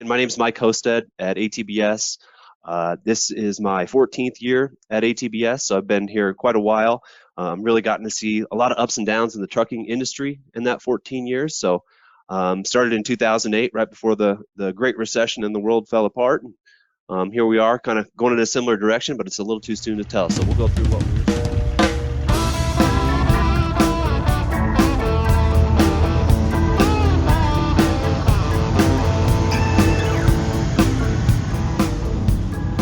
My name is Mike Hosted at ATBS. This is my 14th year at ATBS, so I've been here quite a while. Really gotten to see a lot of ups and downs in the trucking industry in that 14 years. So started in 2008, right before the Great Recession and the world fell apart. Here we are kind of going in a similar direction, but it's a little too soon to tell. So we'll go through what we're doing.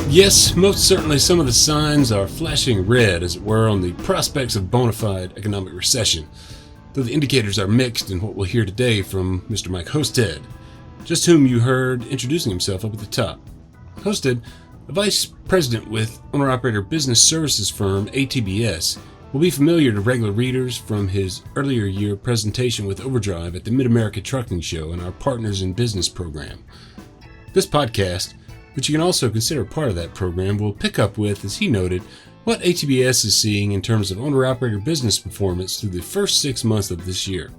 Yes, most certainly some of the signs are flashing red, as it were, on the prospects of bona fide economic recession, though the indicators are mixed in what we'll hear today from Mr. Mike Hosted, just whom you heard introducing himself up at the top. Hosted, a vice president with owner-operator business services firm ATBS, will be familiar to regular readers from his earlier year presentation with Overdrive at the Mid-America Trucking Show and our Partners in Business program. This podcast, which you can also consider part of that program, will pick up with, as he noted, what ATBS is seeing in terms of owner-operator business performance through the first 6 months of this year.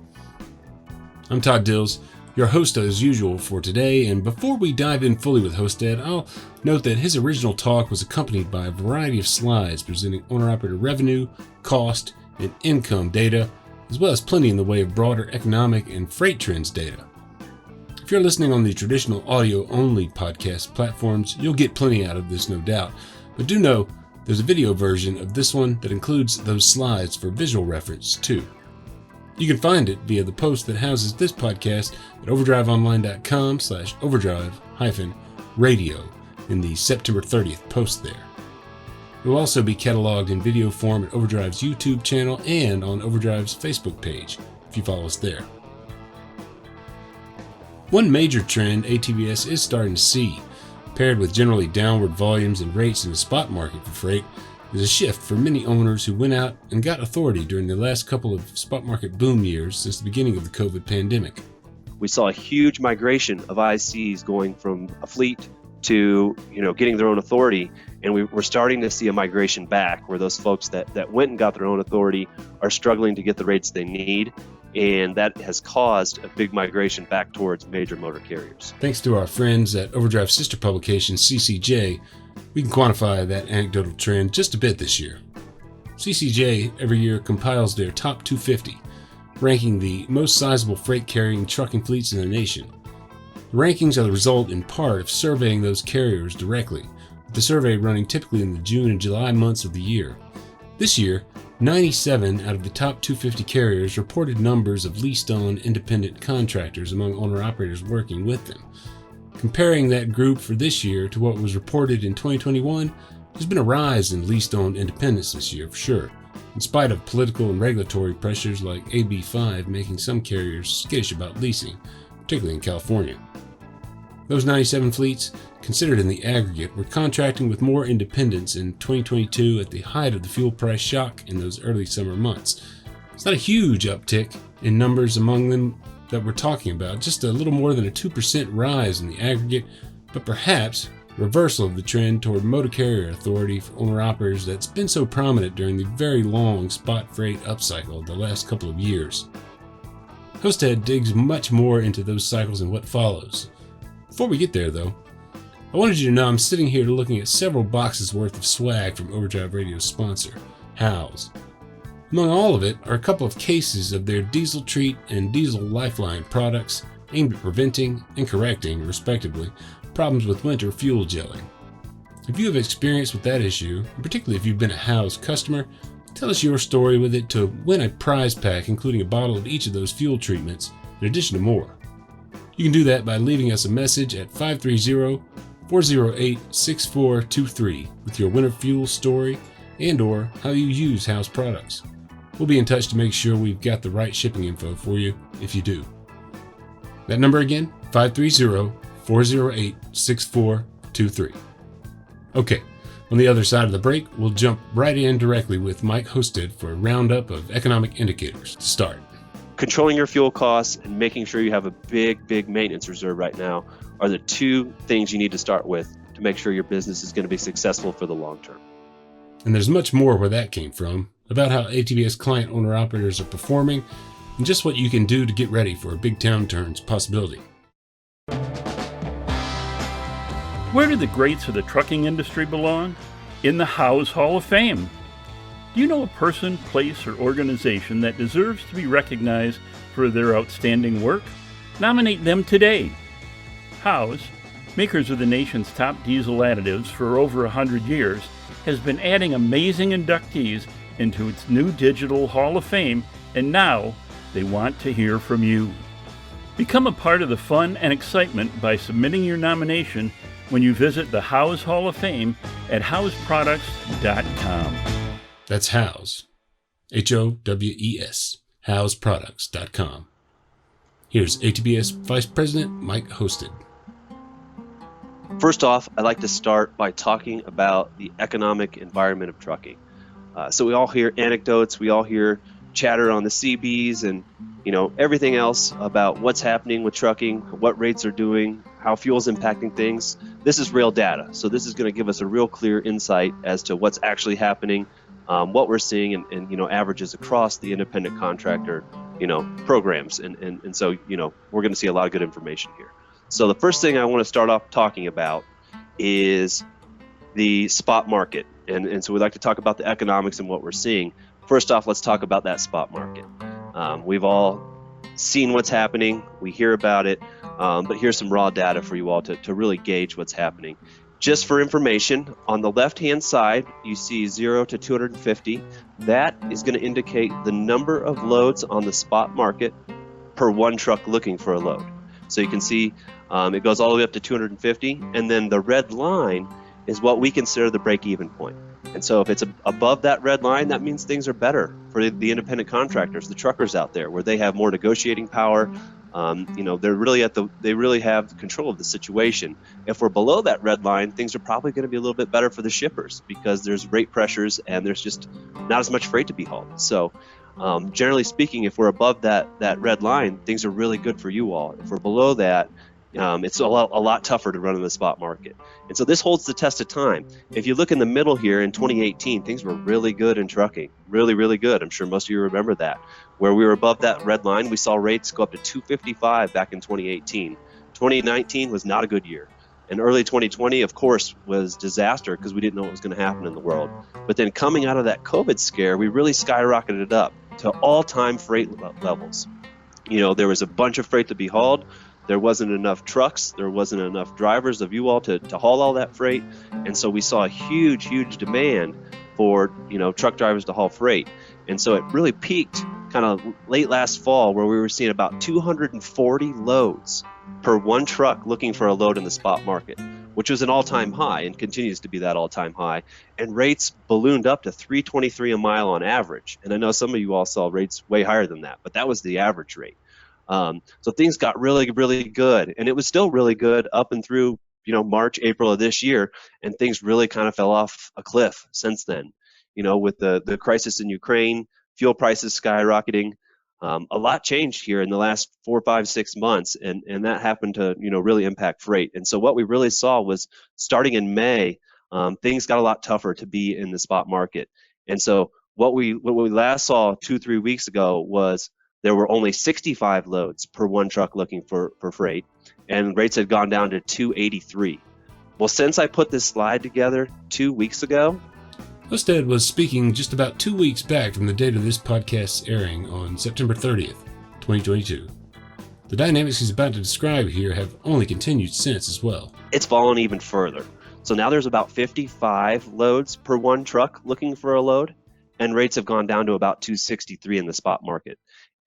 I'm Todd Dills, your host as usual for today, and before we dive in fully with Hosted, I'll note that his original talk was accompanied by a variety of slides presenting owner-operator revenue, cost, and income data, as well as plenty in the way of broader economic and freight trends data. If you're listening on the traditional audio-only podcast platforms, you'll get plenty out of this, no doubt. But do know there's a video version of this one that includes those slides for visual reference, too. You can find it via the post that houses this podcast at overdriveonline.com/overdrive-radio in the September 30th post there. It will also be cataloged in video form at Overdrive's YouTube channel and on Overdrive's Facebook page, if you follow us there. One major trend ATBS is starting to see, paired with generally downward volumes and rates in the spot market for freight, is a shift for many owners who went out and got authority during the last couple of spot market boom years since the beginning of the COVID pandemic. We saw a huge migration of ICs going from a fleet to getting their own authority, and we're starting to see a migration back where those folks that went and got their own authority are struggling to get the rates they need. And that has caused a big migration back towards major motor carriers. Thanks to our friends at Overdrive's sister publication, CCJ, we can quantify that anecdotal trend just a bit this year. CCJ every year compiles their top 250, ranking the most sizable freight-carrying trucking fleets in the nation. The rankings are the result in part of surveying those carriers directly, with the survey running typically in the June and July months of the year. This year, 97 out of the top 250 carriers reported numbers of leased-on independent contractors among owner-operators working with them. Comparing that group for this year to what was reported in 2021, there's been a rise in leased-on independents this year for sure, in spite of political and regulatory pressures like AB 5 making some carriers skittish about leasing, particularly in California. Those 97 fleets, considered in the aggregate, were contracting with more independents in 2022 at the height of the fuel price shock in those early summer months. It's not a huge uptick in numbers among them that we're talking about, just a little more than a 2% rise in the aggregate, but perhaps a reversal of the trend toward motor carrier authority for owner-operators that's been so prominent during the very long spot freight upcycle of the last couple of years. Hosted digs much more into those cycles and what follows. Before we get there, though, I wanted you to know I'm sitting here looking at several boxes worth of swag from Overdrive Radio's sponsor, Howes. Among all of it are a couple of cases of their Diesel Treat and Diesel Lifeline products aimed at preventing and correcting, respectively, problems with winter fuel gelling. If you have experience with that issue, and particularly if you've been a Howes customer, tell us your story with it to win a prize pack including a bottle of each of those fuel treatments, in addition to more. You can do that by leaving us a message at 530-408-6423 with your winter fuel story and or how you use Howes products. We'll be in touch to make sure we've got the right shipping info for you if you do. That number again, 530-408-6423. Okay, on the other side of the break, we'll jump right in directly with Mike Hosted for a roundup of economic indicators to start. Controlling your fuel costs and making sure you have a big maintenance reserve right now are the two things you need to start with to make sure your business is going to be successful for the long term. And there's much more where that came from, about how ATBS client owner-operators are performing, and just what you can do to get ready for a big downturn's possibility. Where do the greats of the trucking industry belong? In the Howe's Hall of Fame. Do you know a person, place, or organization that deserves to be recognized for their outstanding work? Nominate them today. Howe's, makers of the nation's top diesel additives for over 100 years, has been adding amazing inductees into its new digital Hall of Fame, and now they want to hear from you. Become a part of the fun and excitement by submitting your nomination when you visit the Howe's Hall of Fame at howesproducts.com. That's Howes, Howes, howesproducts.com. Here's ATBS Vice President Mike Hosted. First off, I'd like to start by talking about the economic environment of trucking. So we all hear anecdotes, we all hear chatter on the CBs and everything else about what's happening with trucking, what rates are doing, how fuel's impacting things. This is real data. So this is going to give us a real clear insight as to what's actually happening, what we're seeing, and averages across the independent contractor, programs. And so, we're going to see a lot of good information here. So the first thing I want to start off talking about is the spot market. And so we'd like to talk about the economics and what we're seeing. First off, let's talk about that spot market. We've all seen what's happening. We hear about it. But here's some raw data for you all to really gauge what's happening. Just for information, on the left-hand side, you see 0 to 250. That is going to indicate the number of loads on the spot market per one truck looking for a load. So you can see it goes all the way up to 250. And then the red line is what we consider the break-even point. And so if it's above that red line, that means things are better for the independent contractors, the truckers out there, where they have more negotiating power. They really have control of the situation. If we're below that red line, things are probably going to be a little bit better for the shippers because there's rate pressures and there's just not as much freight to be hauled. So generally speaking, if we're above that red line, things are really good for you all. If we're below that, it's a lot tougher to run in the spot market. And so this holds the test of time. If you look in the middle here in 2018, things were really good in trucking, really, really good. I'm sure most of you remember that. Where we were above that red line, we saw rates go up to 255 back in 2018. 2019 was not a good year. And early 2020, of course, was disaster because we didn't know what was going to happen in the world. But then coming out of that COVID scare, we really skyrocketed up to all-time freight levels. There was a bunch of freight to be hauled. There wasn't enough trucks. There wasn't enough drivers of you all to haul all that freight. And so we saw a huge demand for, truck drivers to haul freight. And so it really peaked kind of late last fall where we were seeing about 240 loads per one truck looking for a load in the spot market, which was an all-time high and continues to be that all-time high. And rates ballooned up to $3.23 a mile on average. And I know some of you all saw rates way higher than that, but that was the average rate. So things got really, really good, and it was still really good up and through, March, April of this year, and things really kind of fell off a cliff since then. With the crisis in Ukraine, fuel prices skyrocketing, a lot changed here in the last 4, 5, 6 months, and that happened to, really impact freight. And so what we really saw was starting in May, things got a lot tougher to be in the spot market. And so what we last saw 2-3 weeks ago was there were only 65 loads per one truck looking for freight, and rates had gone down to 283. Well, since I put this slide together 2 weeks ago, Hosted was speaking just about 2 weeks back from the date of this podcast's airing on September 30th, 2022. The dynamics he's about to describe here have only continued since as well. It's fallen even further. So now there's about 55 loads per one truck looking for a load, and rates have gone down to about 263 in the spot market.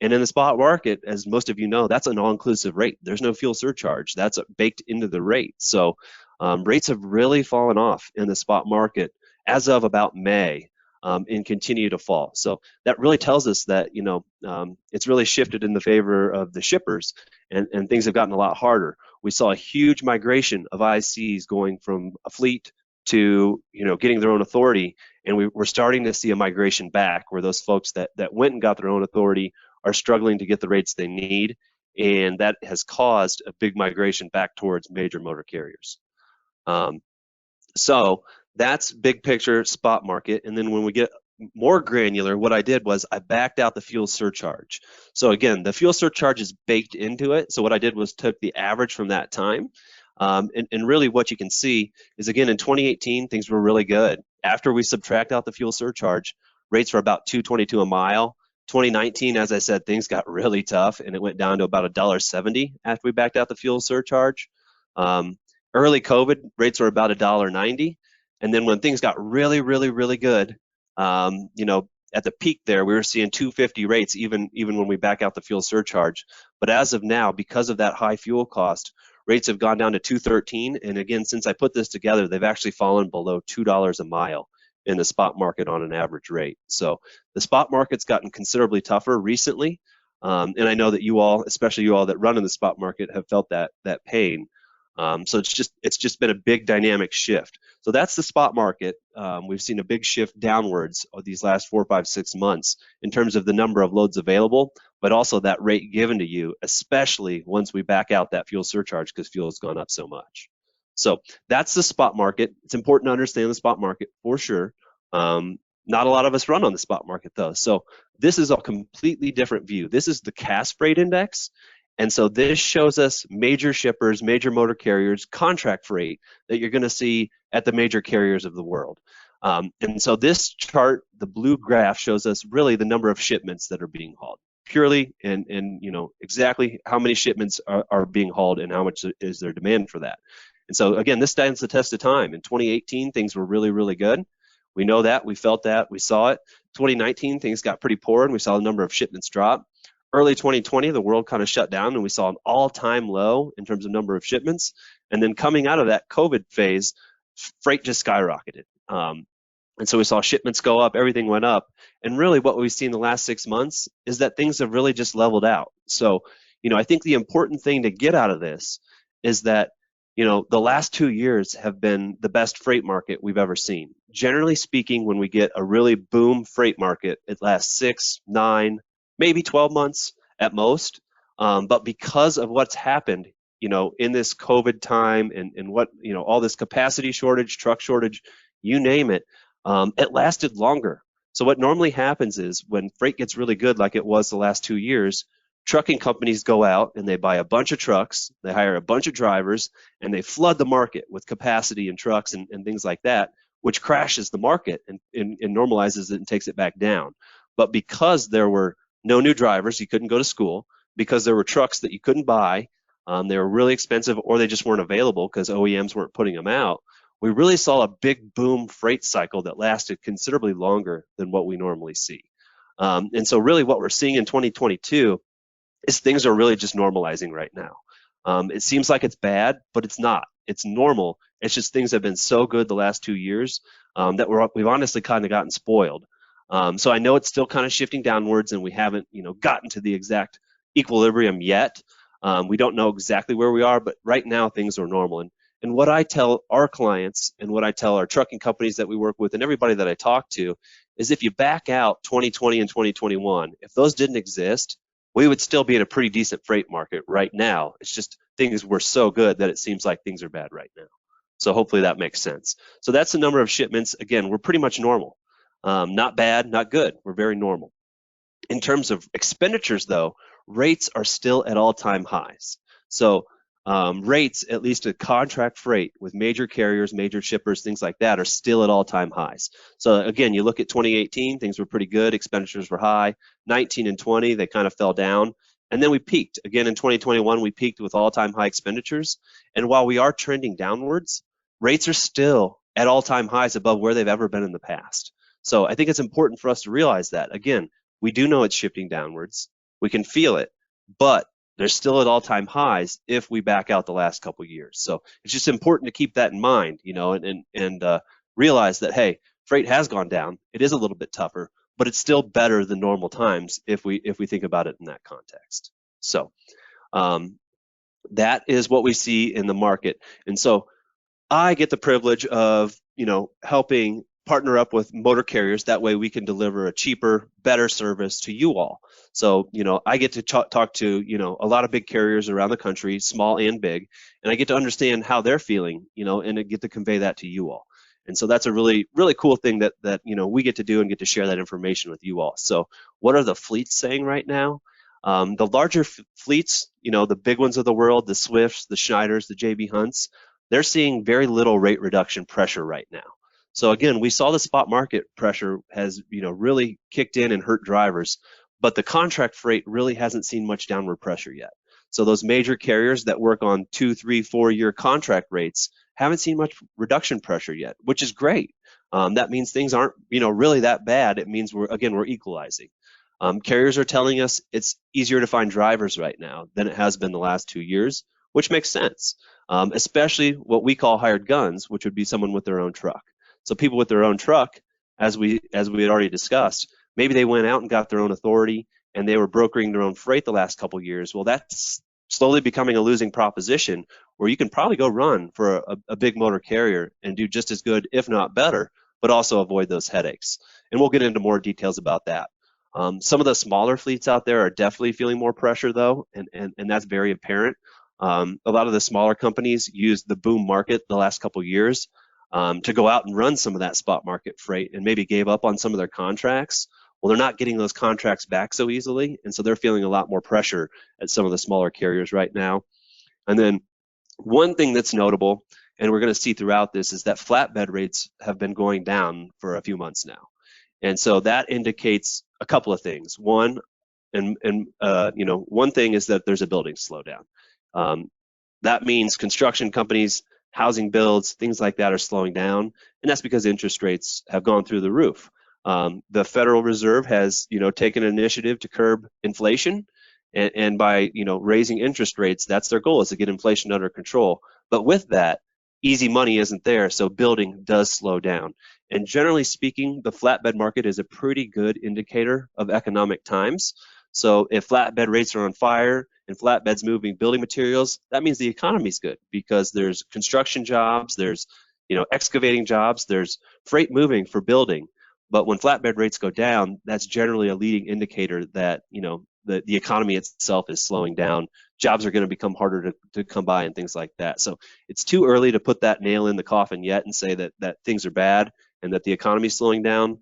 And in the spot market, as most of you know, that's an all-inclusive rate. There's no fuel surcharge. That's baked into the rate. So rates have really fallen off in the spot market as of about May and continue to fall. So that really tells us that, it's really shifted in the favor of the shippers and things have gotten a lot harder. We saw a huge migration of ICs going from a fleet to, getting their own authority. And we're starting to see a migration back where those folks that went and got their own authority are struggling to get the rates they need, and that has caused a big migration back towards major motor carriers. So that's big picture spot market. And then when we get more granular, what I did was I backed out the fuel surcharge. So again, the fuel surcharge is baked into it. So what I did was took the average from that time, And really what you can see is, again, in 2018, things were really good. After we subtract out the fuel surcharge, rates were about $2.22 a mile. 2019, as I said, things got really tough, and it went down to about $1.70 after we backed out the fuel surcharge. Early COVID, rates were about $1.90. And then when things got really, really, really good, at the peak there, we were seeing $2.50 rates even when we back out the fuel surcharge. But as of now, because of that high fuel cost, rates have gone down to $2.13. And again, since I put this together, they've actually fallen below $2 a mile in the spot market on an average rate. So the spot market's gotten considerably tougher recently. And I know that you all, especially you all that run in the spot market, have felt that pain. So it's just been a big dynamic shift. So that's the spot market. We've seen a big shift downwards of these last 4, 5, 6 months in terms of the number of loads available, but also that rate given to you, especially once we back out that fuel surcharge because fuel has gone up so much. So that's the spot market. It's important to understand the spot market for sure. Not a lot of us run on the spot market though. So this is a completely different view. This is the Cass Freight Index. And so this shows us major shippers, major motor carriers, contract freight that you're going to see at the major carriers of the world. And so this chart, the blue graph, shows us really the number of shipments that are being hauled, purely and exactly how many shipments are being hauled and how much is their demand for that. And so again, this stands the test of time. In 2018, things were really, really good. We know that, we felt that, we saw it. 2019, things got pretty poor and we saw the number of shipments drop. Early 2020, the world kind of shut down and we saw an all-time low in terms of number of shipments. And then coming out of that COVID phase, freight just skyrocketed. And so we saw shipments go up, everything went up. And really what we've seen the last 6 months is that things have really just leveled out. So, I think the important thing to get out of this is that, the last 2 years have been the best freight market we've ever seen. Generally speaking, when we get a really boom freight market, it lasts 6, 9, maybe 12 months at most. But because of what's happened, in this COVID time and what, all this capacity shortage, truck shortage, you name it, it lasted longer. So what normally happens is when freight gets really good, like it was the last 2 years, trucking companies go out and they buy a bunch of trucks, they hire a bunch of drivers, and they flood the market with capacity and trucks and things like that, which crashes the market and normalizes it and takes it back down. But because there were no new drivers, you couldn't go to school, because there were trucks that you couldn't buy, they were really expensive or they just weren't available because OEMs weren't putting them out, we really saw a big boom freight cycle that lasted considerably longer than what we normally see. And so really what we're seeing in 2022 is things are really just normalizing right now. It seems like it's bad, but it's not. It's normal. It's just things have been so good the last 2 years that we've honestly kind of gotten spoiled. So I know it's still kind of shifting downwards and we haven't, gotten to the exact equilibrium yet. We don't know exactly where we are, but right now things are normal. And what I tell our clients and what I tell our trucking companies that we work with and everybody that I talk to is if you back out 2020 and 2021, if those didn't exist, we would still be in a pretty decent freight market right now. It's just things were so good that it seems like things are bad right now. So hopefully that makes sense. So that's the number of shipments. Again, we're pretty much normal. Not bad, not good. We're very normal. In terms of expenditures, though, rates are still at all-time highs. So rates, at least at contract freight with major carriers, major shippers, things like that, are still at all-time highs. So again, you look at 2018, things were pretty good. Expenditures were high. 19 and 20, they kind of fell down. And then we peaked. Again, in 2021, we peaked with all-time high expenditures. And while we are trending downwards, rates are still at all-time highs above where they've ever been in the past. So I think it's important for us to realize that. Again, we do know it's shifting downwards. We can feel it, but they're still at all-time highs if we back out the last couple of years. So it's just important to keep that in mind, and realize that, hey, freight has gone down. It is a little bit tougher, but it's still better than normal times if we think about it in that context. So that is what we see in the market. And so I get the privilege of, helping partner up with motor carriers. That way we can deliver a cheaper, better service to you all. So, I get to talk to, a lot of big carriers around the country, small and big, and I get to understand how they're feeling, and I get to convey that to you all. And so that's a really, really cool thing that we get to do and get to share that information with you all. So what are the fleets saying right now? The larger fleets, the big ones of the world, the Swifts, the Schneiders, the JB Hunts, they're seeing very little rate reduction pressure right now. So again, we saw the spot market pressure has, really kicked in and hurt drivers, but the contract freight really hasn't seen much downward pressure yet. So those major carriers that work on 2, 3, 4-year contract rates haven't seen much reduction pressure yet, which is great. That means things aren't, really that bad. It means we're equalizing. Carriers are telling us it's easier to find drivers right now than it has been the last 2 years, which makes sense, especially what we call hired guns, which would be someone with their own truck. So people with their own truck, as we had already discussed, maybe they went out and got their own authority and they were brokering their own freight the last couple of years. Well, that's slowly becoming a losing proposition where you can probably go run for a big motor carrier and do just as good, if not better, but also avoid those headaches. And we'll get into more details about that. Some of the smaller fleets out there are definitely feeling more pressure, though, and that's very apparent. A lot of the smaller companies used the boom market the last couple of years to go out and run some of that spot market freight and maybe gave up on some of their contracts. Well, they're not getting those contracts back so easily, and so they're feeling a lot more pressure at some of the smaller carriers right now. And then one thing that's notable, and we're going to see throughout this, is that flatbed rates have been going down for a few months now. And so that indicates a couple of things. One thing is that there's a building slowdown. That means construction companies, housing builds, things like that are slowing down, and that's because interest rates have gone through the roof. The Federal Reserve has, taken an initiative to curb inflation, and by, raising interest rates, that's their goal, is to get inflation under control. But with that, easy money isn't there, so building does slow down. And generally speaking, the flatbed market is a pretty good indicator of economic times. So if flatbed rates are on fire and flatbeds moving building materials, that means the economy's good because there's construction jobs, there's, excavating jobs, there's freight moving for building. But when flatbed rates go down, that's generally a leading indicator that, the economy itself is slowing down. Jobs are going to become harder to come by and things like that. So it's too early to put that nail in the coffin yet and say that things are bad and that the economy is slowing down.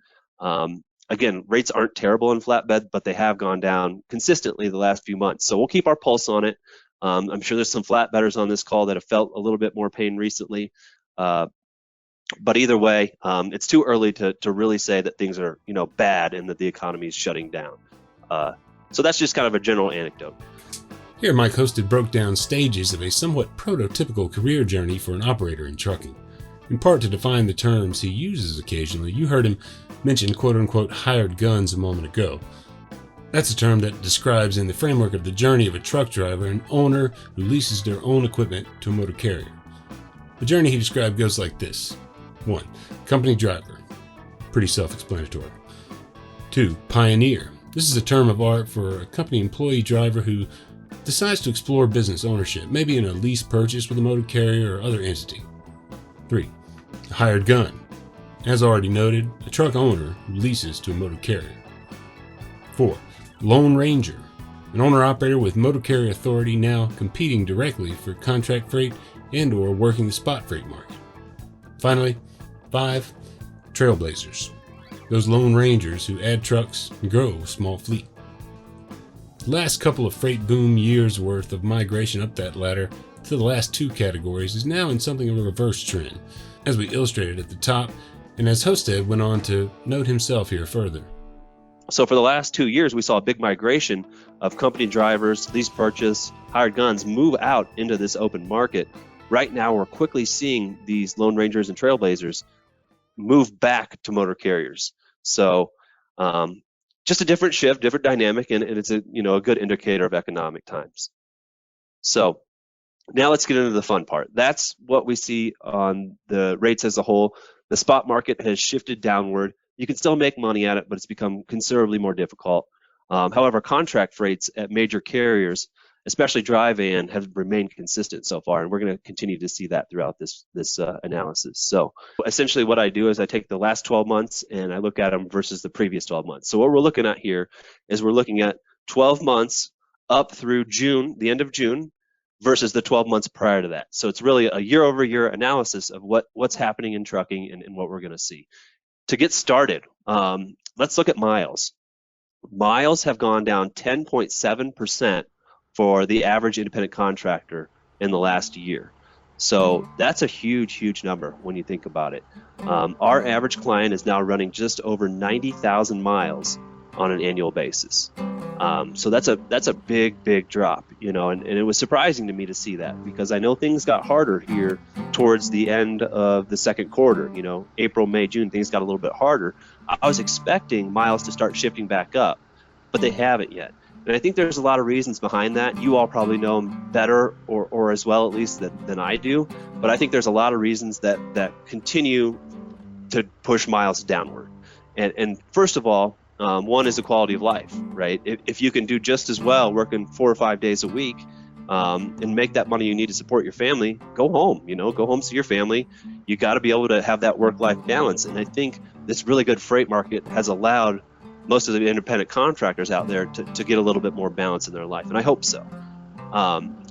Again, rates aren't terrible in flatbed, but they have gone down consistently the last few months. So we'll keep our pulse on it. I'm sure there's some flatbedders on this call that have felt a little bit more pain recently. But either way, it's too early to really say that things are, bad and that the economy is shutting down. So that's just kind of a general anecdote. Here, Mike hosted broke down stages of a somewhat prototypical career journey for an operator in trucking. In part to define the terms he uses occasionally, you heard him mention quote-unquote hired guns a moment ago. That's a term that describes, in the framework of the journey of a truck driver, an owner who leases their own equipment to a motor carrier. The journey he described goes like this. 1. Company driver. Pretty self-explanatory. 2. Pioneer. This is a term of art for a company employee driver who decides to explore business ownership, maybe in a lease purchase with a motor carrier or other entity. 3. A hired gun. As already noted, a truck owner who leases to a motor carrier. 4. Lone Ranger. An owner-operator with motor carrier authority now competing directly for contract freight and or working the spot freight market. Finally, 5. Trailblazers. Those Lone Rangers who add trucks and grow a small fleet. The last couple of freight boom years worth of migration up that ladder to the last two categories is now in something of a reverse trend, as we illustrated at the top, and as Hosted went on to note himself here further. So for the last 2 years, we saw a big migration of company drivers, lease purchase, hired guns move out into this open market. Right now, we're quickly seeing these Lone Rangers and Trailblazers move back to motor carriers. So just a different shift, different dynamic, and it's a good indicator of economic times. So now let's get into the fun part. That's what we see on the rates as a whole. The spot market has shifted downward. You can still make money at it, but it's become considerably more difficult. However, contract rates at major carriers, especially dry van, have remained consistent so far, and we're going to continue to see that throughout this analysis. So essentially what I do is I take the last 12 months and I look at them versus the previous 12 months. So what we're looking at here is we're looking at 12 months up through June, the end of June, versus the 12 months prior to that. So it's really a year-over-year analysis of what's happening in trucking and what we're going to see. To get started, let's look at miles. miles have gone down 10.7% for the average independent contractor in the last year. So that's a huge, huge number when you think about it. Our average client is now running just over 90,000 miles on an annual basis. So that's a big, big drop, and it was surprising to me to see that, because I know things got harder here towards the end of the second quarter. April, May, June, things got a little bit harder. I was expecting miles to start shifting back up, but they haven't yet. And I think there's a lot of reasons behind that. You all probably know them better, or as well at least than I do. But I think there's a lot of reasons that continue to push miles downward. And first of all, one is the quality of life, right? If you can do just as well working 4 or 5 days a week and make that money you need to support your family, go home, go home, see your family. You got to be able to have that work-life balance. And I think this really good freight market has allowed most of the independent contractors out there to get a little bit more balance in their life, and I hope so.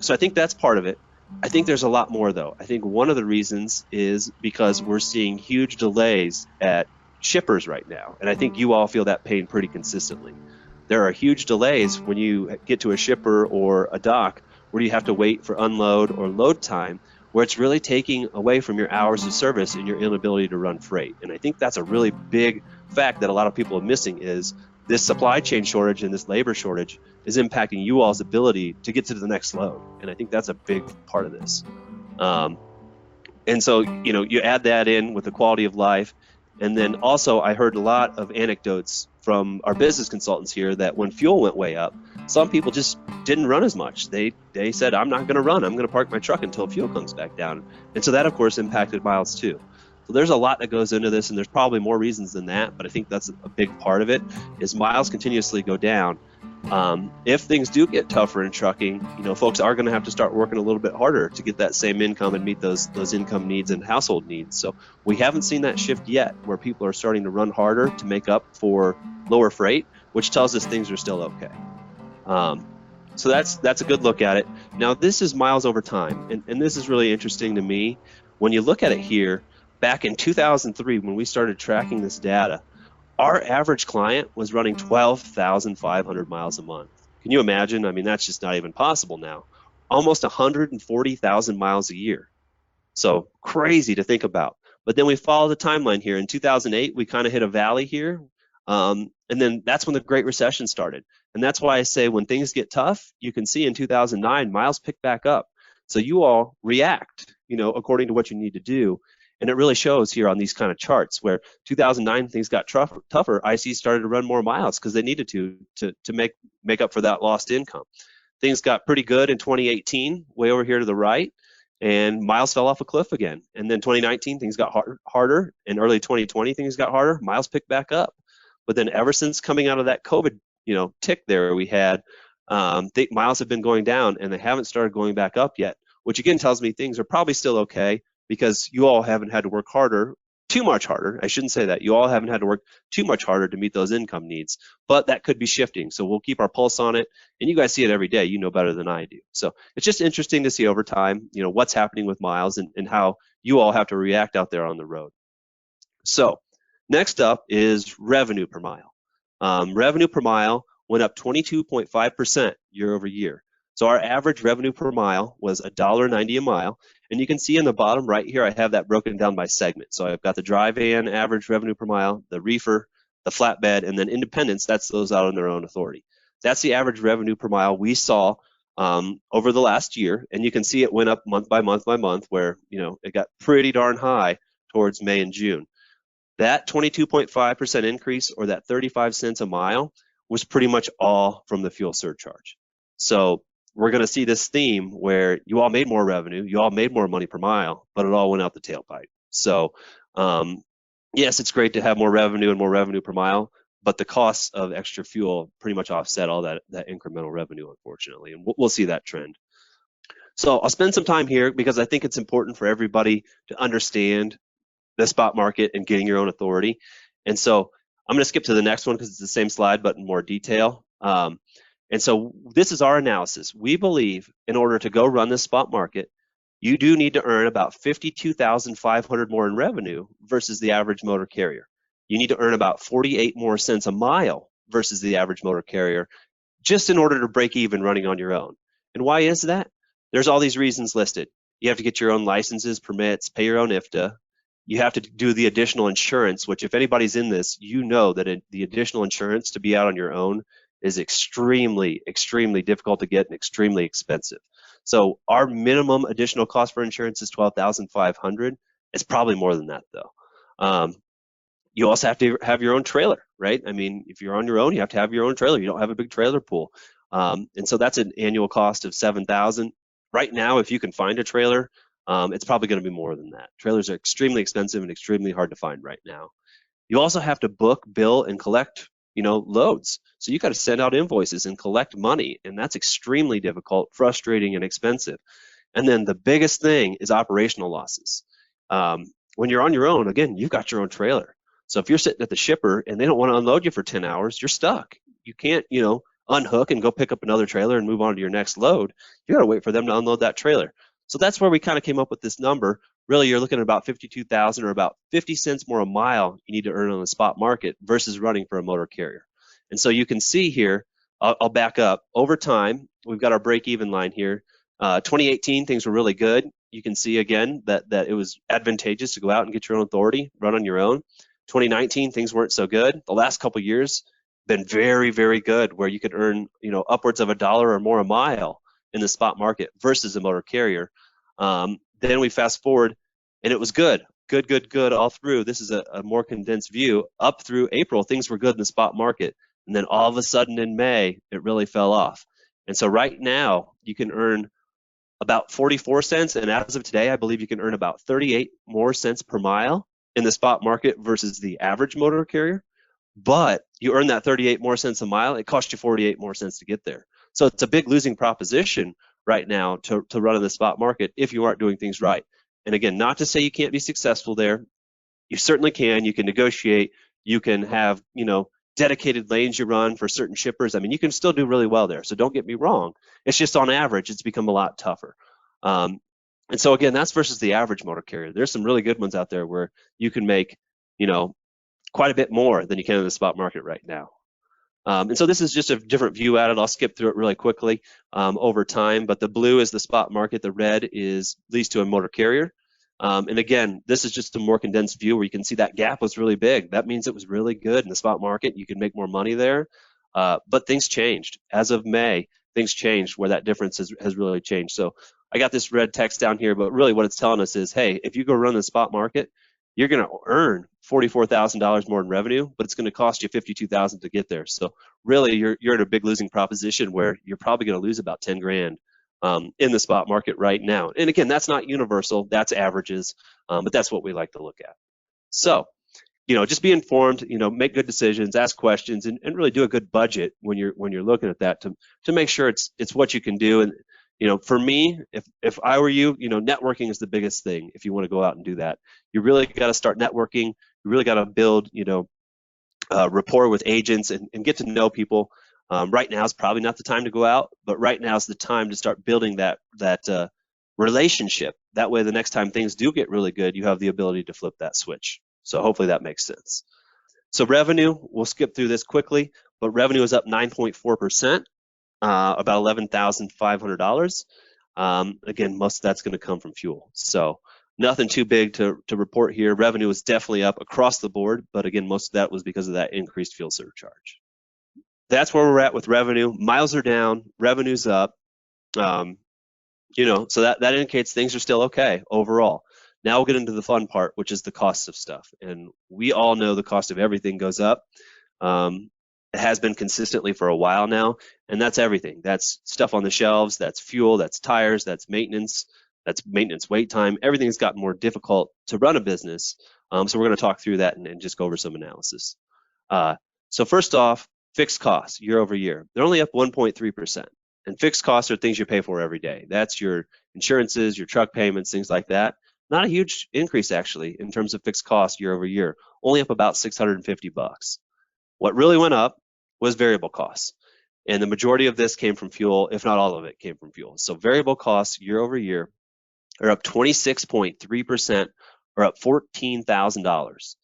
So I think that's part of it. I think there's a lot more, though. I think one of the reasons is because we're seeing huge delays at shippers right now, and I think you all feel that pain pretty consistently. There are huge delays when you get to a shipper or a dock where you have to wait for unload or load time, where it's really taking away from your hours of service and your inability to run freight. And I think that's a really big fact that a lot of people are missing, is this supply chain shortage and this labor shortage is impacting you all's ability to get to the next load. And I think that's a big part of this. And so, you add that in with the quality of life. And then also I heard a lot of anecdotes from our business consultants here that when fuel went way up, some people just didn't run as much. They said, I'm not going to run. I'm going to park my truck until fuel comes back down. And so that, of course, impacted miles too. So there's a lot that goes into this, and there's probably more reasons than that, but I think that's a big part of it, is miles continuously go down. If things do get tougher in trucking, folks are going to have to start working a little bit harder to get that same income and meet those income needs and household needs. So we haven't seen that shift yet, where people are starting to run harder to make up for lower freight, which tells us things are still okay. So that's a good look at it. Now, this is miles over time, and this is really interesting to me. When you look at it here, back in 2003, when we started tracking this data, our average client was running 12,500 miles a month. Can you imagine? I mean, that's just not even possible now. Almost 140,000 miles a year. So crazy to think about. But then we follow the timeline here. In 2008, we kind of hit a valley here. And then that's when the Great Recession started. And that's why I say when things get tough, you can see in 2009, miles pick back up. So you all react, according to what you need to do. And it really shows here on these kind of charts, where 2009 things got tougher. IC started to run more miles because they needed to make up for that lost income. Things got pretty good in 2018, way over here to the right, and miles fell off a cliff again. And then 2019 things got harder, and early 2020 things got harder. Miles picked back up. But then ever since coming out of that COVID, tick there we had, miles have been going down, and they haven't started going back up yet, which again tells me things are probably still okay, because you all haven't had to work too much harder. I shouldn't say that. You all haven't had to work too much harder to meet those income needs, but that could be shifting. So we'll keep our pulse on it, and you guys see it every day. You know better than I do. So it's just interesting to see over time, what's happening with miles and how you all have to react out there on the road. So next up is revenue per mile. Revenue per mile went up 22.5% year over year. So our average revenue per mile was $1.90 a mile. And you can see in the bottom right here, I have that broken down by segment. So I've got the dry van average revenue per mile, the reefer, the flatbed, and then independents, that's those out on their own authority. That's the average revenue per mile we saw over the last year. And you can see it went up month by month by month, where it got pretty darn high towards May and June. That 22.5% increase, or that 35 cents a mile, was pretty much all from the fuel surcharge. So we're going to see this theme where you all made more revenue, you all made more money per mile, but it all went out the tailpipe. So yes, it's great to have more revenue and more revenue per mile, but the costs of extra fuel pretty much offset all that incremental revenue, unfortunately, and we'll see that trend. So I'll spend some time here because I think it's important for everybody to understand the spot market and getting your own authority. And so I'm going to skip to the next one because it's the same slide, but in more detail. And so this is our analysis. We believe in order to go run this spot market, you do need to earn about $52,500 more in revenue versus the average motor carrier. You need to earn about 48 more cents a mile versus the average motor carrier, just in order to break even running on your own. And why is that? There's all these reasons listed. You have to get your own licenses, permits, pay your own IFTA. You have to do the additional insurance, which if anybody's in this, you know that the additional insurance to be out on your own is extremely, extremely difficult to get and extremely expensive. So our minimum additional cost for insurance is $12,500. It's probably more than that though. You also have to have your own trailer, right? I mean, if you're on your own, you have to have your own trailer. You don't have a big trailer pool. And so that's an annual cost of $7,000. Right now, if you can find a trailer, it's probably going to be more than that. Trailers are extremely expensive and extremely hard to find right now. You also have to book, bill, and collect, loads. So you got to send out invoices and collect money, and that's extremely difficult, frustrating, and expensive. And then the biggest thing is operational losses. When you're on your own, again, you've got your own trailer. So if you're sitting at the shipper and they don't want to unload you for 10 hours, you're stuck. You can't, unhook and go pick up another trailer and move on to your next load. You got to wait for them to unload that trailer. So that's where we kind of came up with this number. Really, you're looking at about $52,000 or about 50 cents more a mile you need to earn on the spot market versus running for a motor carrier. And so you can see here, I'll back up. Over time, we've got our break-even line here. 2018, things were really good. You can see again that it was advantageous to go out and get your own authority, run on your own. 2019, things weren't so good. The last couple years been very, very good, where you could earn, upwards of $1 or more a mile in the spot market versus a motor carrier. Then we fast forward, and it was good all through. This is a more condensed view. Up through April, things were good in the spot market, and then all of a sudden in May, it really fell off. And so right now, you can earn about 44 cents, and as of today, I believe you can earn about 38 more cents per mile in the spot market versus the average motor carrier. But you earn that 38 more cents a mile, it costs you 48 more cents to get there. So it's a big losing proposition right now to run in the spot market if you aren't doing things right. And again, not to say you can't be successful there. You certainly can. You can negotiate. You can have, dedicated lanes you run for certain shippers. I mean, you can still do really well there. So don't get me wrong. It's just on average, it's become a lot tougher. And so again, that's versus the average motor carrier. There's some really good ones out there where you can make, quite a bit more than you can in the spot market right now. And so this is just a different view at it. I'll skip through it really quickly over time, but the blue is the spot market. The red is leased to a motor carrier. And again, this is just a more condensed view where you can see that gap was really big. That means it was really good in the spot market. You can make more money there, but things changed. As of May, things changed where that difference has really changed. So I got this red text down here, but really what it's telling us is, hey, if you go run the spot market, you're going to earn $44,000 more in revenue, but it's going to cost you $52,000 to get there. So really, you're in a big losing proposition where you're probably going to lose about 10 grand in the spot market right now. And again, that's not universal, that's averages, but that's what we like to look at. So, just be informed, make good decisions, ask questions, and really do a good budget when you're looking at that to make sure it's what you can do. And for me, if I were you, networking is the biggest thing. If you want to go out and do that, you really got to start networking. You really got to build, rapport with agents and get to know people. Right now is probably not the time to go out, but right now is the time to start building that relationship. That way, the next time things do get really good, you have the ability to flip that switch. So hopefully that makes sense. So revenue, we'll skip through this quickly, but revenue is up 9.4%. About $11,500. Again, most of that's going to come from fuel. So nothing too big to report here. Revenue is definitely up across the board, but again, most of that was because of that increased fuel surcharge. That's where we're at with revenue. Miles are down, revenue's up. So that indicates things are still okay overall. Now we'll get into the fun part, which is the cost of stuff. And we all know the cost of everything goes up. It has been consistently for a while now, and that's everything. That's stuff on the shelves, that's fuel, that's tires, that's maintenance wait time. Everything's gotten more difficult to run a business. So we're going to talk through that and just go over some analysis. So first off, fixed costs year over year. They're only up 1.3%. And fixed costs are things you pay for every day. That's your insurances, your truck payments, things like that. Not a huge increase, actually, in terms of fixed costs year over year. Only up about $650. What really went up was variable costs. And the majority of this came from fuel, if not all of it came from fuel. So variable costs year over year are up 26.3%, or up $14,000.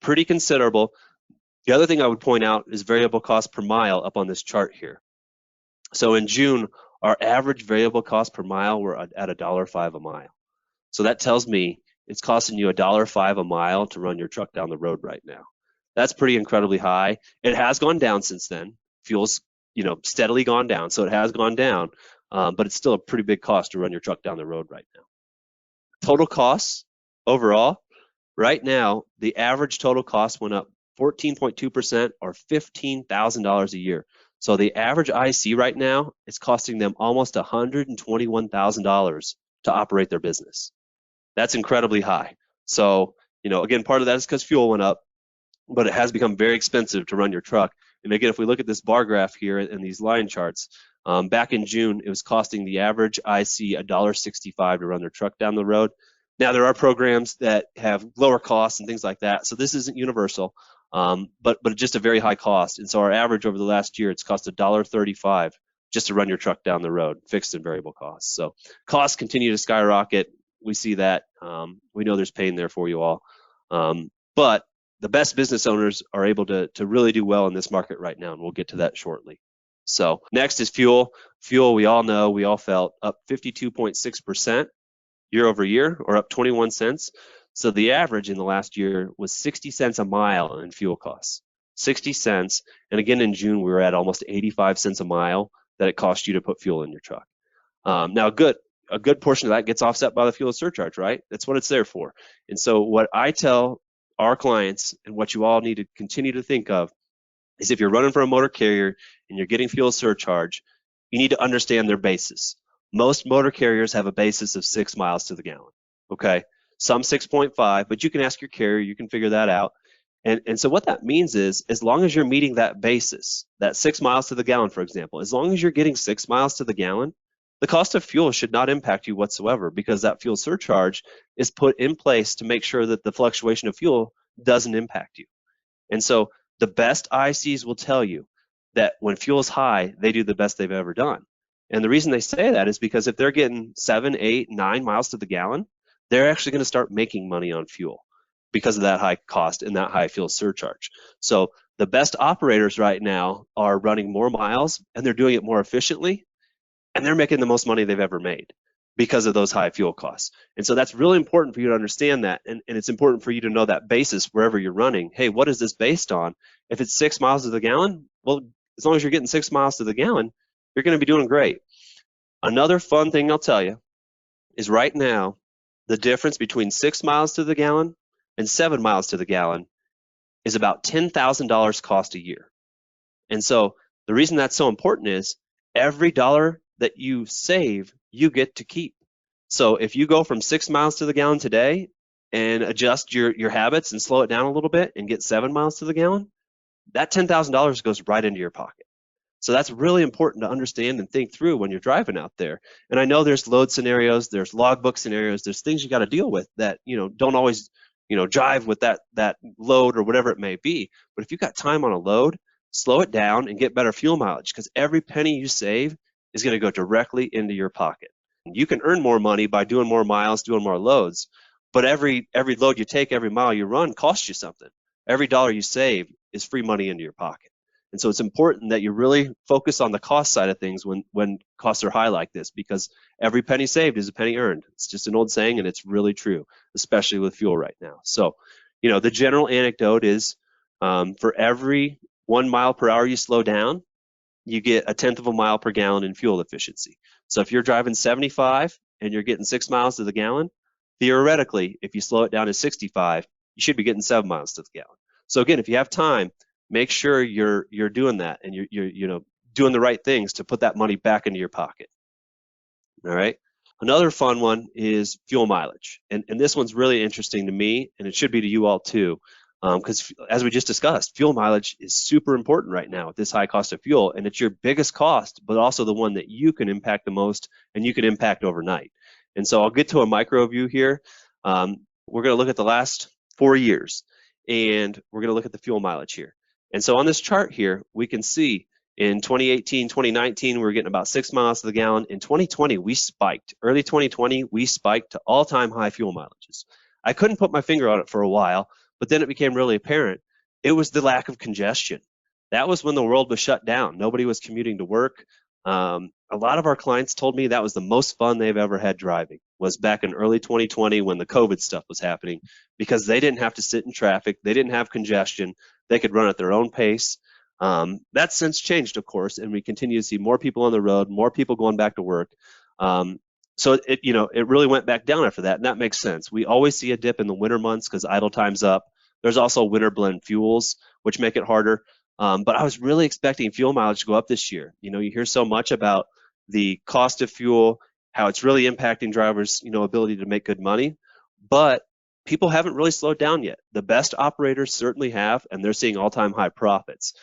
Pretty considerable. The other thing I would point out is variable cost per mile up on this chart here. So in June, our average variable cost per mile were at $1.05 a mile. So that tells me it's costing you $1.05 a mile to run your truck down the road right now. That's pretty incredibly high. It has gone down since then. Fuel's, steadily gone down, so it has gone down, but it's still a pretty big cost to run your truck down the road right now. Total costs overall, right now, the average total cost went up 14.2% or $15,000 a year. So the average IC right now is costing them almost $121,000 to operate their business. That's incredibly high. So, again, part of that is because fuel went up, but it has become very expensive to run your truck. And again, if we look at this bar graph here and these line charts, back in June, it was costing the average IC $1.65 to run their truck down the road. Now, there are programs that have lower costs and things like that, so this isn't universal, but just a very high cost. And so our average over the last year, it's cost $1.35 just to run your truck down the road, fixed and variable costs. So costs continue to skyrocket. We see that. We know there's pain there for you all. But the best business owners are able to really do well in this market right now, and we'll get to that shortly. So next is fuel. Fuel, we all know, we all felt up 52.6% year over year, or up 21 cents. So the average in the last year was 60 cents a mile in fuel costs. 60 cents. And again, in June, we were at almost 85 cents a mile that it cost you to put fuel in your truck. Now, a good portion of that gets offset by the fuel surcharge, right? That's what it's there for. And so what I tell our clients, and what you all need to continue to think of, is if you're running for a motor carrier and you're getting fuel surcharge, you need to understand their basis. Most motor carriers have a basis of 6 miles to the gallon, okay? Some 6.5, but you can ask your carrier, you can figure that out. And so what that means is, as long as you're meeting that basis, that 6 miles to the gallon, for example, as long as you're getting 6 miles to the gallon, the cost of fuel should not impact you whatsoever, because that fuel surcharge is put in place to make sure that the fluctuation of fuel doesn't impact you. And so the best ICs will tell you that when fuel is high, they do the best they've ever done. And the reason they say that is because if they're getting 7, 8, 9 miles to the gallon, they're actually going to start making money on fuel because of that high cost and that high fuel surcharge. So the best operators right now are running more miles, and they're doing it more efficiently, and they're making the most money they've ever made because of those high fuel costs. And so that's really important for you to understand that, and it's important for you to know that basis wherever you're running. Hey, what is this based on? If it's 6 miles to the gallon, well, as long as you're getting 6 miles to the gallon, you're going to be doing great. Another fun thing I'll tell you is right now, the difference between 6 miles to the gallon and 7 miles to the gallon is about $10,000 cost a year. And so the reason that's so important is every dollar that you save, you get to keep. So if you go from 6 miles to the gallon today and adjust your habits and slow it down a little bit and get 7 miles to the gallon, that $10,000 goes right into your pocket. So that's really important to understand and think through when you're driving out there. And I know there's load scenarios, there's logbook scenarios, there's things you got to deal with that, don't always, jive with that load or whatever it may be. But if you've got time on a load, slow it down and get better fuel mileage, because every penny you save is going to go directly into your pocket. You can earn more money by doing more miles, doing more loads, but every load you take, every mile you run costs you something. Every dollar you save is free money into your pocket. And so it's important that you really focus on the cost side of things when costs are high like this, because every penny saved is a penny earned. It's just an old saying, and it's really true, especially with fuel right now. So, the general anecdote is for every 1 mile per hour you slow down, you get 1/10 of a mile per gallon in fuel efficiency. So if you're driving 75 and you're getting 6 miles to the gallon, theoretically, if you slow it down to 65, you should be getting 7 miles to the gallon. So again, if you have time, make sure you're doing that, and you're doing the right things to put that money back into your pocket. All right. Another fun one is fuel mileage, and this one's really interesting to me, and it should be to you all too, because as we just discussed, fuel mileage is super important right now with this high cost of fuel, and it's your biggest cost, but also the one that you can impact the most, and you can impact overnight. And so I'll get to a micro view here. We're going to look at the last 4 years, and we're going to look at the fuel mileage here. And so on this chart here, we can see in 2018, 2019, we were getting about 6 miles to the gallon. In 2020, we spiked. Early 2020, we spiked to all-time high fuel mileages. I couldn't put my finger on it for a while, but then it became really apparent. It was the lack of congestion. That was when the world was shut down. Nobody was commuting to work. A lot of our clients told me that was the most fun they've ever had driving, was back in early 2020 when the COVID stuff was happening, because they didn't have to sit in traffic. They didn't have congestion. They could run at their own pace. That's since changed, of course, and we continue to see more people on the road, more people going back to work. So it really went back down after that, and that makes sense. We always see a dip in the winter months because idle time's up. There's also winter blend fuels, which make it harder. But I was really expecting fuel mileage to go up this year. You hear so much about the cost of fuel, how it's really impacting drivers' ability to make good money, but people haven't really slowed down yet. The best operators certainly have, and they're seeing all-time high profits.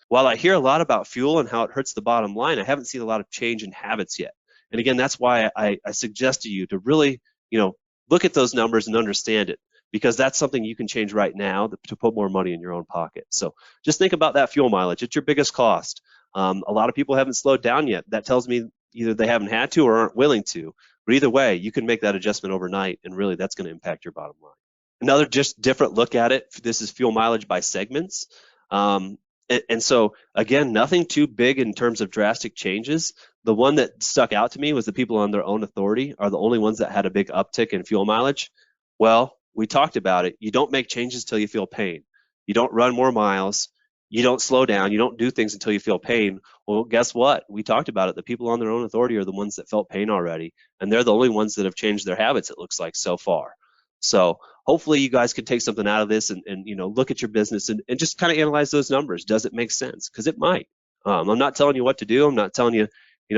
While I hear a lot about fuel and how it hurts the bottom line, I haven't seen a lot of change in habits yet. And again, that's why I suggest to you to really, look at those numbers and understand it, because that's something you can change right now to put more money in your own pocket. So just think about that fuel mileage. It's your biggest cost. A lot of people haven't slowed down yet. That tells me either they haven't had to or aren't willing to. But either way, you can make that adjustment overnight, and really that's going to impact your bottom line. Another just different look at it, this is fuel mileage by segments. And so, again, nothing too big in terms of drastic changes. The one that stuck out to me was the people on their own authority are the only ones that had a big uptick in fuel mileage. Well, we talked about it. You don't make changes till you feel pain. You don't run more miles. You don't slow down. You don't do things until you feel pain. Well, guess what? We talked about it. The people on their own authority are the ones that felt pain already, and they're the only ones that have changed their habits, it looks like, so far. So hopefully you guys can take something out of this and look at your business and just kind of analyze those numbers. Does it make sense? Because it might. I'm not telling you what to do. I'm not telling you,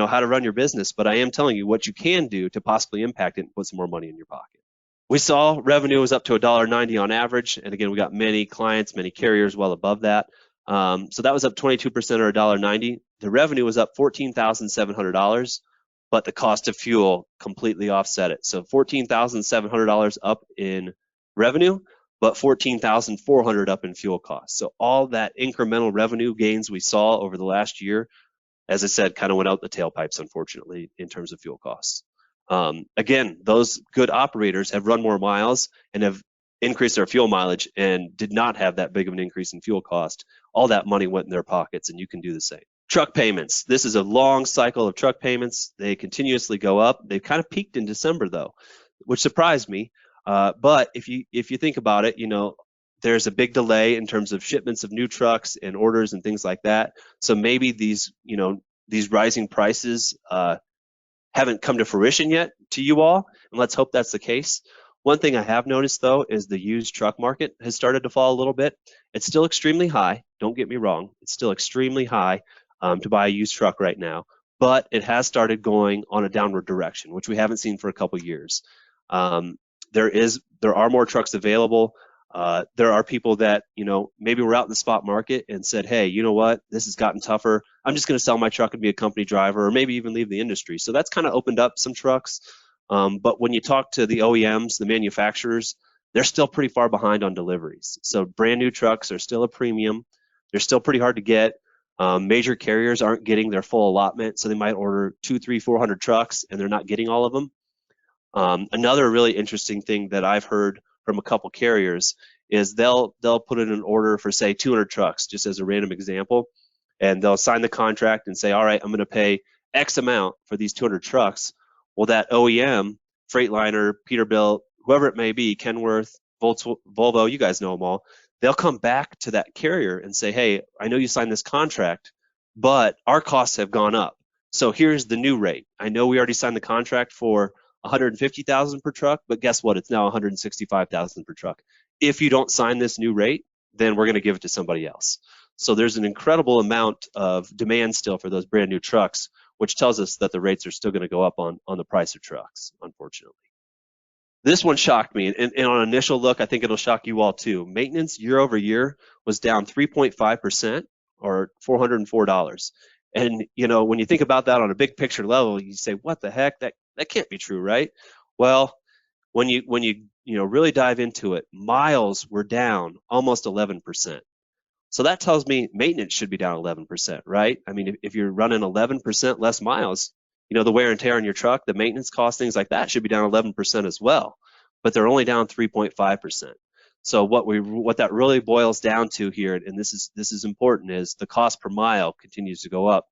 how to run your business, but I am telling you what you can do to possibly impact it and put some more money in your pocket. We saw revenue was up to $1.90 on average. And again, we got many clients, many carriers well above that. So that was up 22% or $1.90. The revenue was up $14,700. But the cost of fuel completely offset it. So $14,700 up in revenue, but $14,400 up in fuel costs. So all that incremental revenue gains we saw over the last year, as I said, kind of went out the tailpipes, unfortunately, in terms of fuel costs. Again, those good operators have run more miles and have increased their fuel mileage and did not have that big of an increase in fuel cost. All that money went in their pockets, and you can do the same. Truck payments. This is a long cycle of truck payments. They continuously go up. They kind of peaked in December, though, which surprised me. But if you think about it, there's a big delay in terms of shipments of new trucks and orders and things like that. So maybe these rising prices haven't come to fruition yet to you all, and let's hope that's the case. One thing I have noticed, though, is the used truck market has started to fall a little bit. It's still extremely high. Don't get me wrong. It's still extremely high to buy a used truck right now, but it has started going on a downward direction, which we haven't seen for a couple years. There are more trucks available. There are people that, maybe were out in the spot market and said, hey, you know what, this has gotten tougher. I'm just going to sell my truck and be a company driver, or maybe even leave the industry. So that's kind of opened up some trucks. But when you talk to the OEMs, the manufacturers, they're still pretty far behind on deliveries. So brand new trucks are still a premium. They're still pretty hard to get. Major carriers aren't getting their full allotment, so they might order 200, 300, 400 trucks, and they're not getting all of them. Another really interesting thing that I've heard from a couple carriers is they'll put in an order for, say, 200 trucks, just as a random example, and they'll sign the contract and say, all right, I'm going to pay X amount for these 200 trucks. Well, that OEM, Freightliner, Peterbilt, whoever it may be, Kenworth, Volvo, you guys know them all, they'll come back to that carrier and say, hey, I know you signed this contract, but our costs have gone up. So here's the new rate. I know we already signed the contract for $150,000 per truck, but guess what? It's now $165,000 per truck. If you don't sign this new rate, then we're going to give it to somebody else. So there's an incredible amount of demand still for those brand new trucks, which tells us that the rates are still going to go up on the price of trucks, unfortunately. This one shocked me, and on initial look, I think it'll shock you all too. Maintenance year over year was down 3.5%, or $404. And when you think about that on a big picture level, you say, what the heck? That can't be true, right? Well, when you really dive into it, miles were down almost 11%. So that tells me maintenance should be down 11%, right? I mean, if you're running 11% less miles, the wear and tear on your truck, the maintenance costs, things like that should be down 11% as well, but they're only down 3.5%. So what that really boils down to here, and this is important, is the cost per mile continues to go up.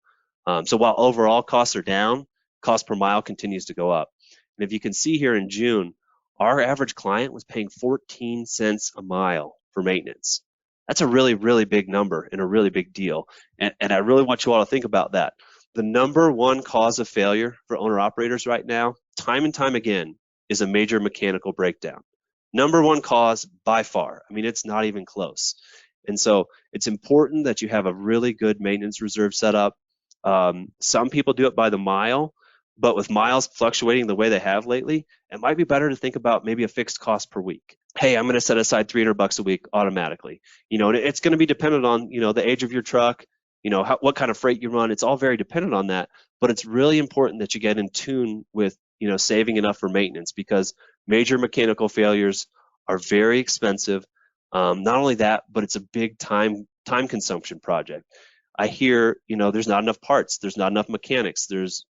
So while overall costs are down, cost per mile continues to go up. And if you can see here in June, our average client was paying 14 cents a mile for maintenance. That's a really, really big number and a really big deal. And I really want you all to think about that. The number one cause of failure for owner-operators right now, time and time again, is a major mechanical breakdown. Number one cause by far. I mean, it's not even close. And so it's important that you have a really good maintenance reserve set up. Some people do it by the mile, but with miles fluctuating the way they have lately, it might be better to think about maybe a fixed cost per week. Hey, I'm going to set aside $300 a week automatically. And it's going to be dependent on, the age of your truck, what kind of freight you run. It's all very dependent on that, but it's really important that you get in tune with, saving enough for maintenance, because major mechanical failures are very expensive. Not only that, but it's a big time consumption project. I hear, there's not enough parts, there's not enough mechanics, there's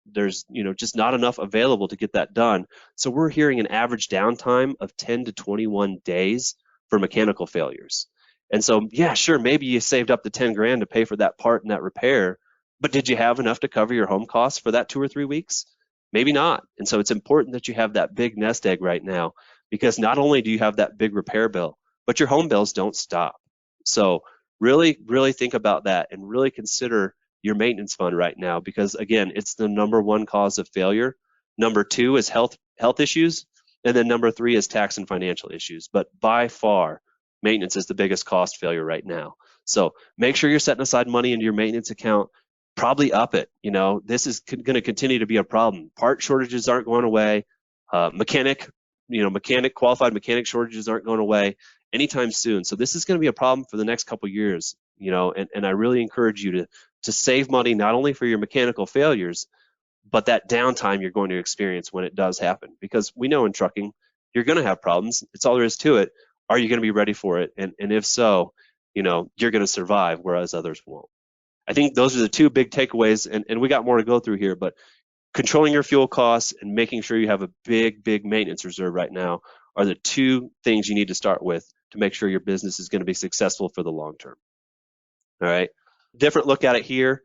just not enough available to get that done. So we're hearing an average downtime of 10 to 21 days for mechanical failures. And so, yeah, sure, maybe you saved up the 10 grand to pay for that part and that repair, but did you have enough to cover your home costs for that 2 or 3 weeks? Maybe not. And so it's important that you have that big nest egg right now, because not only do you have that big repair bill, but your home bills don't stop. So really, really think about that and really consider your maintenance fund right now, because again, it's the number one cause of failure. Number two is health issues. And then number three is tax and financial issues. But by far, maintenance is the biggest cost failure right now. So make sure you're setting aside money into your maintenance account. Probably up it. This is going to continue to be a problem. Part shortages aren't going away. Qualified mechanic shortages aren't going away anytime soon. So this is going to be a problem for the next couple years. And I really encourage you to save money not only for your mechanical failures, but that downtime you're going to experience when it does happen. Because we know in trucking, you're going to have problems. It's all there is to it. Are you going to be ready for it? And if so, you're going to survive, whereas others won't. I think those are the two big takeaways, and we got more to go through here, but controlling your fuel costs and making sure you have a big, big maintenance reserve right now are the two things you need to start with to make sure your business is going to be successful for the long term. All right, different look at it here.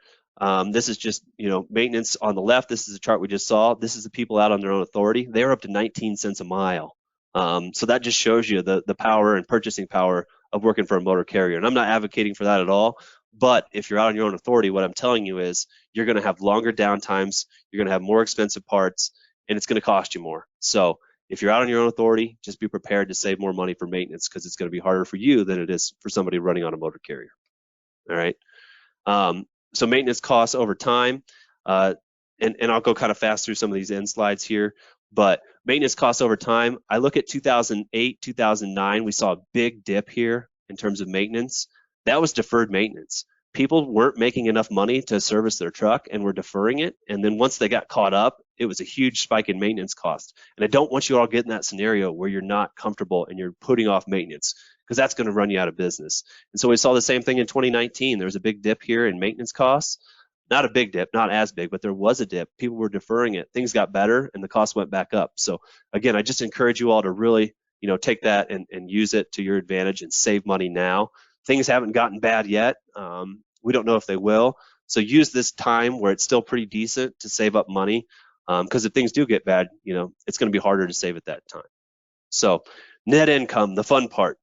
This is just, maintenance on the left. This is the chart we just saw. This is the people out on their own authority. They're up to 19 cents a mile. So that just shows you the power and purchasing power of working for a motor carrier. And I'm not advocating for that at all. But if you're out on your own authority, what I'm telling you is you're going to have longer downtimes, you're going to have more expensive parts, and it's going to cost you more. So if you're out on your own authority, just be prepared to save more money for maintenance, because it's going to be harder for you than it is for somebody running on a motor carrier. All right. So maintenance costs over time, and I'll go kind of fast through some of these end slides here, but maintenance costs over time, I look at 2008, 2009, we saw a big dip here in terms of maintenance. That was deferred maintenance. People weren't making enough money to service their truck and were deferring it. And then once they got caught up, it was a huge spike in maintenance costs. And I don't want you all to get in that scenario where you're not comfortable and you're putting off maintenance, because that's going to run you out of business. And so we saw the same thing in 2019. There was a big dip here in maintenance costs. Not a big dip, not as big, but there was a dip. People were deferring it. Things got better and the cost went back up. So again, I just encourage you all to really, take that and use it to your advantage and save money now. Things haven't gotten bad yet. We don't know if they will. So use this time where it's still pretty decent to save up money, because if things do get bad, it's going to be harder to save at that time. So net income, the fun part.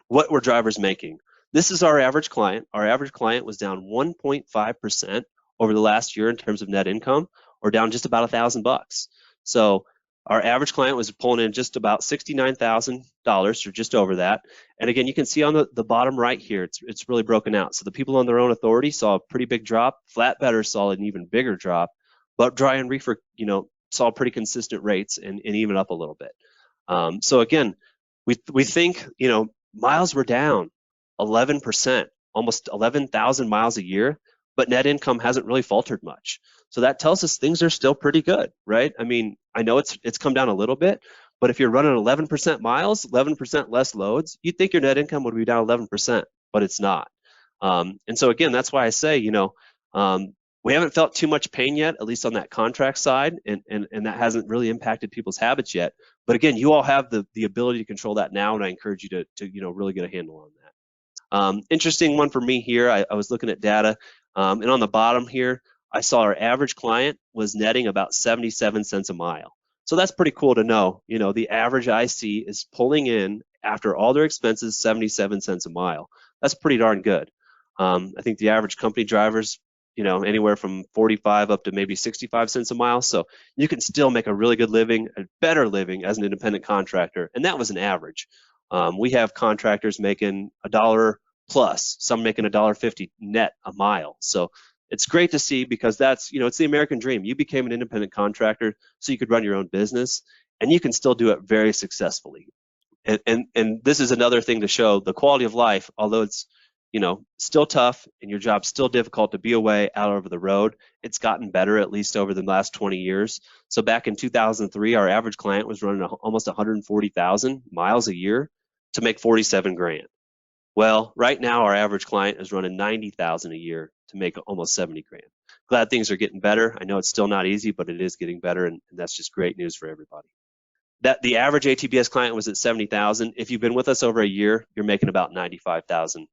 What were drivers making? This is our average client. Our average client was down 1.5% over the last year in terms of net income, or down just about $1,000. So our average client was pulling in just about $69,000, or just over that. And again, you can see on the bottom right here, it's really broken out. So the people on their own authority saw a pretty big drop. Flatbedders saw an even bigger drop, but dry and reefer, saw pretty consistent rates and even up a little bit. So again, we think, miles were down 11%, almost 11,000 miles a year, but net income hasn't really faltered much. So that tells us things are still pretty good, right? I mean, I know it's come down a little bit, but if you're running 11% miles, 11% less loads, you'd think your net income would be down 11%, but it's not. And so again, that's why I say, we haven't felt too much pain yet, at least on that contract side, and that hasn't really impacted people's habits yet. But again, you all have the ability to control that now, and I encourage you to really get a handle on that. Interesting one for me here. I was looking at data, and on the bottom here, I saw our average client was netting about 77 cents a mile. So that's pretty cool to know. The average I see is pulling in, after all their expenses, 77 cents a mile. That's pretty darn good. I think the average company drivers, anywhere from 45 up to maybe 65 cents a mile. So you can still make a really good living, a better living as an independent contractor. And that was an average. We have contractors making $1 plus, some making $1.50 net a mile. So it's great to see, because that's, it's the American dream. You became an independent contractor so you could run your own business, and you can still do it very successfully. And this is another thing to show the quality of life, although it's, still tough and your job's still difficult to be away out over the road. It's gotten better, at least over the last 20 years. So back in 2003, our average client was running almost 140,000 miles a year to make 47 grand. Well, right now our average client is running 90,000 a year to make almost 70 grand. Glad things are getting better. I know it's still not easy, but it is getting better, and that's just great news for everybody. That the average ATBS client was at 70,000. If you've been with us over a year, you're making about 95,000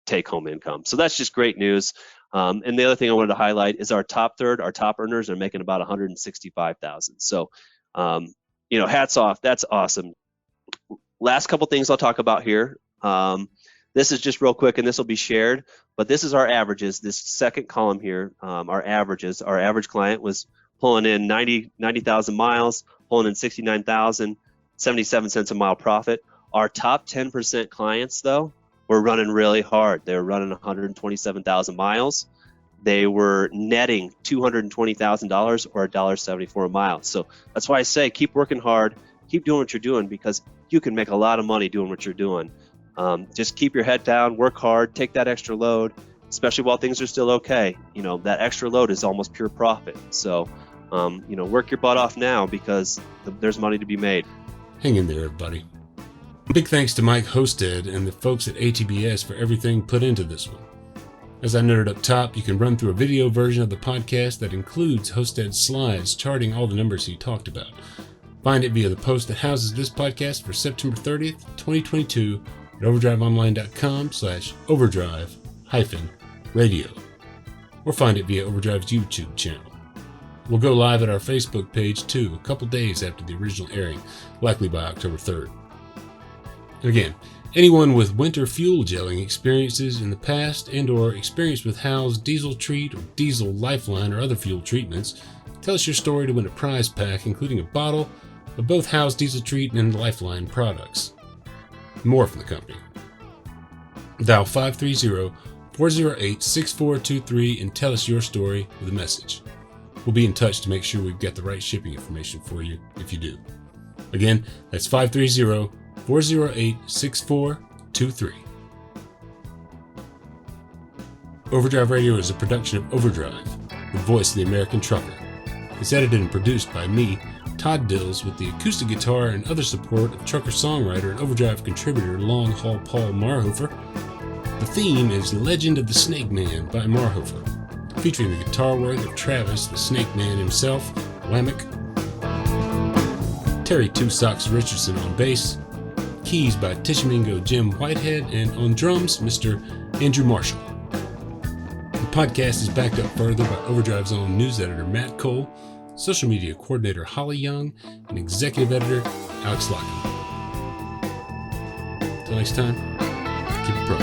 take-home income. So that's just great news. And the other thing I wanted to highlight is our top third, our top earners are making about 165,000. So, hats off. That's awesome. Last couple things I'll talk about here. This is just real quick, and this will be shared, but this is our averages. This second column here, our averages. Our average client was pulling in 90,000 miles, pulling in 69,000, 77 cents a mile profit. Our top 10% clients, though, were running really hard. They were running 127,000 miles. They were netting $220,000 or $1.74 a mile. So that's why I say keep working hard, keep doing what you're doing, because you can make a lot of money doing what you're doing. Just keep your head down, work hard, take that extra load, especially while things are still okay. That extra load is almost pure profit. So, work your butt off now, because there's money to be made. Hang in there, everybody. Big thanks to Mike Hosted and the folks at ATBS for everything put into this one. As I noted up top, you can run through a video version of the podcast that includes Hosted's slides charting all the numbers he talked about. Find it via the post that houses this podcast for September 30th, 2022 at overdriveonline.com/overdrive-radio, or find it via Overdrive's YouTube channel. We'll go live at our Facebook page too, a couple days after the original airing, likely by October 3rd. And again, anyone with winter fuel gelling experiences in the past and or experience with Hal's Diesel Treat or Diesel Lifeline or other fuel treatments, tell us your story to win a prize pack including a bottle of both Hal's Diesel Treat and Lifeline products. More from the company. Dial 530-408-6423 and tell us your story with a message. We'll be in touch to make sure we've got the right shipping information for you if you do. Again, that's 530-408-6423. Overdrive Radio is a production of Overdrive, the voice of the American trucker. It's edited and produced by me, Todd Dills, with the acoustic guitar and other support of trucker songwriter and Overdrive contributor Long Haul Paul Marhofer. The theme is Legend of the Snake Man by Marhofer, featuring the guitar work of Travis, the Snake Man himself, Whammock, Terry Two Socks Richardson on bass, keys by Tishomingo Jim Whitehead, and on drums, Mr. Andrew Marshall. The podcast is backed up further by Overdrive's own news editor Matt Cole, social media coordinator Holly Young, and executive editor Alex Lockett. Until next time, keep it pro.